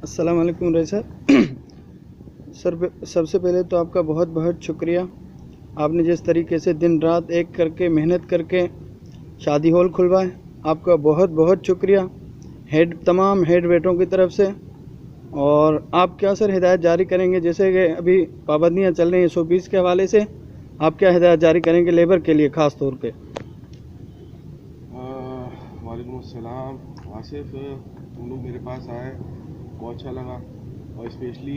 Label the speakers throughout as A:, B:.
A: अस्सलाम वालेकुम rice sir. सबसे पहले तो आपका बहुत बहुत शुक्रिया। आपने जिस तरीके से दिन रात एक करके मेहनत करके शादी हॉल खुलवाए, आपका बहुत बहुत शुक्रिया तमाम हेड वेटरों की तरफ से। और आप क्या सर हिदायत जारी करेंगे, जैसे कि अभी पाबंदियां चल रही हैं 120 के हवाले से, आप क्या हिदायत जारी करेंगे लेबर के लिए ख़ास तौर पे?
B: वालेकुम अस्सलाम आसिफ, तुम लोग मेरे पास आए, बहुत अच्छा लगा। और स्पेशली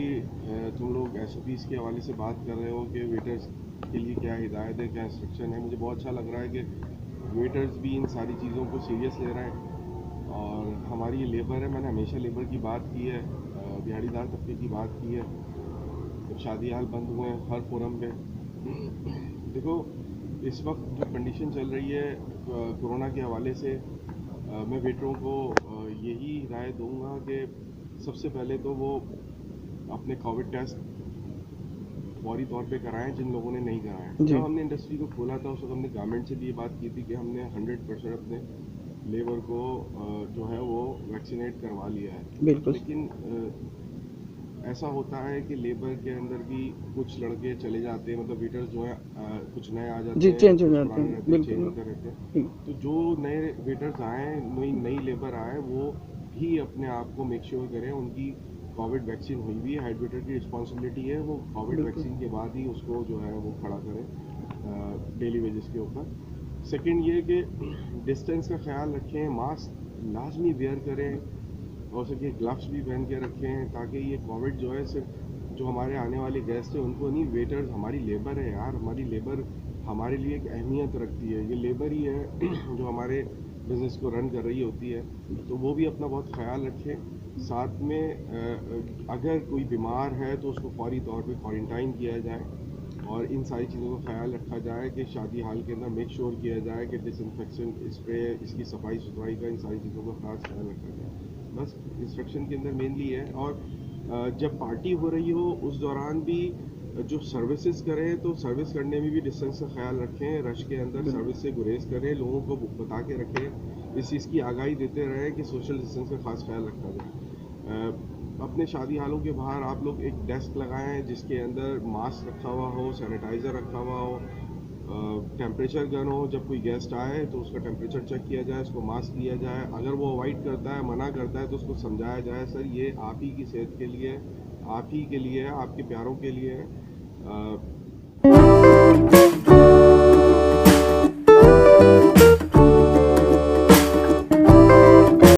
B: तुम लोग SOPs के हवाले से बात कर रहे हो कि वेटर्स के लिए क्या हिदायत है, क्या इंस्ट्रक्शन है। मुझे बहुत अच्छा लग रहा है कि वेटर्स भी इन सारी चीज़ों को सीरियस ले रहे हैं। और हमारी ये लेबर है, मैंने हमेशा लेबर की बात की है, दिहाड़ीदार तबके की बात की है जब शादी हाल बंद हुए हैं हर फोरम पे। देखो, इस वक्त जो कंडीशन चल रही है कोरोना के हवाले से, मैं वेटरों को यही राय दूंगा कि सबसे पहले तो वो अपने कोविड टेस्ट फौरी तौर पे कराएं जिन लोगों ने नहीं कराएं। जब हमने इंडस्ट्री को खोला था उस वक्त हमने गवर्नमेंट से भी ये बात की थी कि हमने 100% अपने लेबर को जो है वो वैक्सीनेट करवा लिया है। लेकिन ऐसा होता है कि लेबर के अंदर भी कुछ लड़के चले जाते हैं, मतलब वेटर्स जो है कुछ नए आ जाते हैं,
A: चेंज हो
B: कुछ
A: जाते
B: पुराने
A: हैं,
B: रहते हैं, चेंज होते रहते हैं। तो जो नए वेटर्स आए, नई लेबर आए, वो भी अपने आप को मेक श्योर करें उनकी कोविड वैक्सीन हुई भी है। हेड वेटर की रिस्पॉन्सिबिलिटी है वो कोविड वैक्सीन के बाद ही उसको जो है वो खड़ा करें डेली वेजेस के ऊपर। सेकेंड ये कि डिस्टेंस का ख्याल रखें, मास्क लाजमी वेयर करें, हो सके ग्लव्स भी पहन के रखें, ताकि ये कोविड जो है सिर्फ जो हमारे आने वाले गेस्ट हैं उनको नहीं, वेटर्स हमारी लेबर है यार, हमारी लेबर हमारे लिए एक अहमियत रखती है। ये लेबर ही है जो हमारे बिज़नेस को रन कर रही होती है, तो वो भी अपना बहुत ख्याल रखें। साथ में अगर कोई बीमार है तो उसको फौरी तौर पे क्वारंटाइन किया जाए, और इन सारी चीज़ों का ख्याल रखा जाए कि शादी हाल के अंदर मेक श्योर किया जाए कि डिसइंफेक्शन स्प्रे, इसकी सफाई सुथराई का, इन सारी चीज़ों का खास ख्याल रखा जाए। बस इंस्ट्रक्शन के अंदर मेनली है। और जब पार्टी हो रही हो उस दौरान भी जो सर्विसेज करें तो सर्विस करने में भी डिस्टेंस का ख्याल रखें, रश के अंदर सर्विस से गुरेज करें, लोगों को बता के रखें, इस चीज़ की आगाही देते रहें कि सोशल डिस्टेंस का खास ख्याल रखा जाए। अपने शादी हालों के बाहर आप लोग एक डेस्क लगाएं जिसके अंदर मास्क रखा हुआ हो, सैनिटाइज़र रखा हुआ हो, टेम्परेचर गन हो, जब कोई गेस्ट आए तो उसका टेम्परेचर चेक किया जाए, उसको मास्क दिया जाए। अगर वो अवॉइड करता है, मना करता है, तो उसको समझाया जाए सर ये आप ही की सेहत के लिए, आप ही के लिए, आपके प्यारों के लिए है।